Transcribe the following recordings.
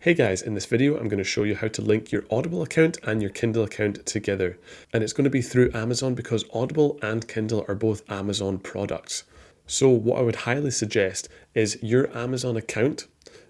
Hey guys, in this video I'm going to show you how to link your Audible account and your Kindle account together. And it's going to be through Amazon because Audible and Kindle are both Amazon products. So what I would highly suggest is your Amazon account,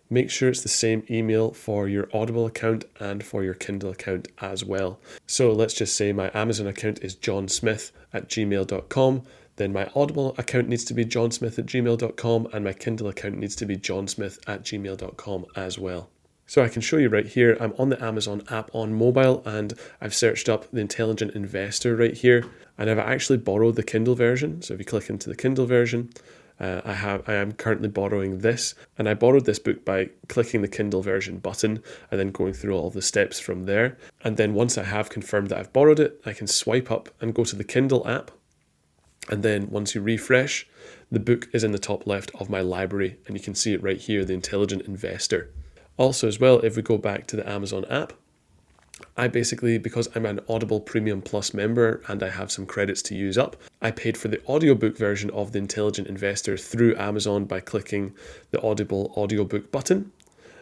make sure it's the same email for your Audible account and for your Kindle account as well. So let's just say my Amazon account is johnsmith@gmail.com. Then my Audible account needs to be johnsmith@gmail.com and my Kindle account needs to be johnsmith@gmail.com as well. So I can show you right here, I'm on the Amazon app on mobile and I've searched up the Intelligent Investor right here, and I've actually borrowed the Kindle version. So if you click into the Kindle version, I am currently borrowing this, and I borrowed this book by clicking the Kindle version button and then going through all the steps from there. And then once I have confirmed that I've borrowed it, I can swipe up and go to the Kindle app. And then once you refresh, the book is in the top left of my library, and you can see it right here, the Intelligent Investor. Also as well, if we go back to the Amazon app, I basically, because I'm an Audible Premium Plus member and I have some credits to use up, I paid for the audiobook version of The Intelligent Investor through Amazon by clicking the Audible audiobook button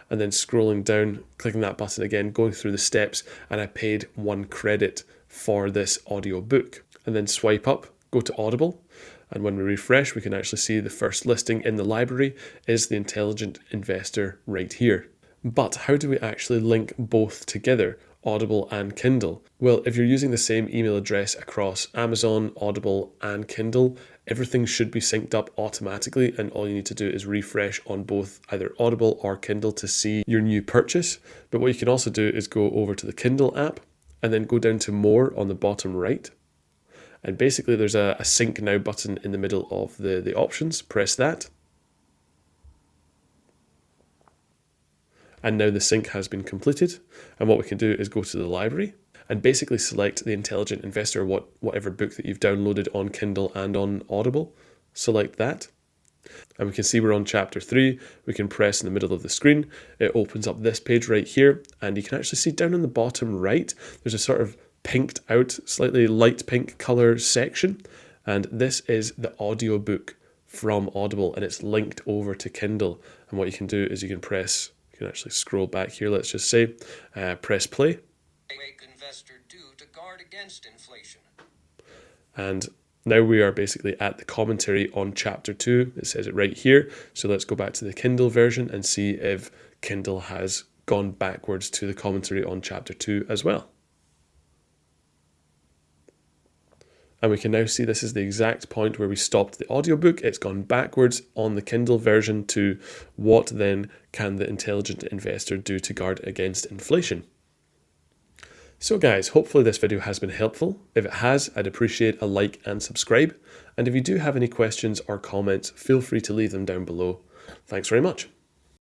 and then scrolling down, clicking that button again, going through the steps, and I paid 1 credit for this audiobook. And then swipe up, go to Audible, and when we refresh, we can actually see the first listing in the library is The Intelligent Investor right here. But how do we actually link both together, Audible and Kindle? Well, if you're using the same email address across Amazon, Audible, and Kindle, everything should be synced up automatically, and all you need to do is refresh on both either Audible or Kindle to see your new purchase. But what you can also do is go over to the Kindle app and then go down to More on the bottom right. And basically there's a Sync Now button in the middle of the options. Press that. And now the sync has been completed. And what we can do is go to the library and basically select the Intelligent Investor, whatever book that you've downloaded on Kindle and on Audible. Select that. And we can see we're on chapter 3. We can press in the middle of the screen. It opens up this page right here. And you can actually see down on the bottom right, there's a sort of pinked out, slightly light pink color section. And this is the audiobook from Audible, and it's linked over to Kindle. And what you can do is you can actually scroll back here, let's just say, press play. Investor do to guard against inflation. And now we are basically at the commentary on chapter 2. It says it right here. So let's go back to the Kindle version and see if Kindle has gone backwards to the commentary on chapter 2 as well. And we can now see this is the exact point where we stopped the audiobook. It's gone backwards on the Kindle version to what then can the Intelligent Investor do to guard against inflation. So guys, hopefully this video has been helpful. If it has, I'd appreciate a like and subscribe. And if you do have any questions or comments, feel free to leave them down below. Thanks very much.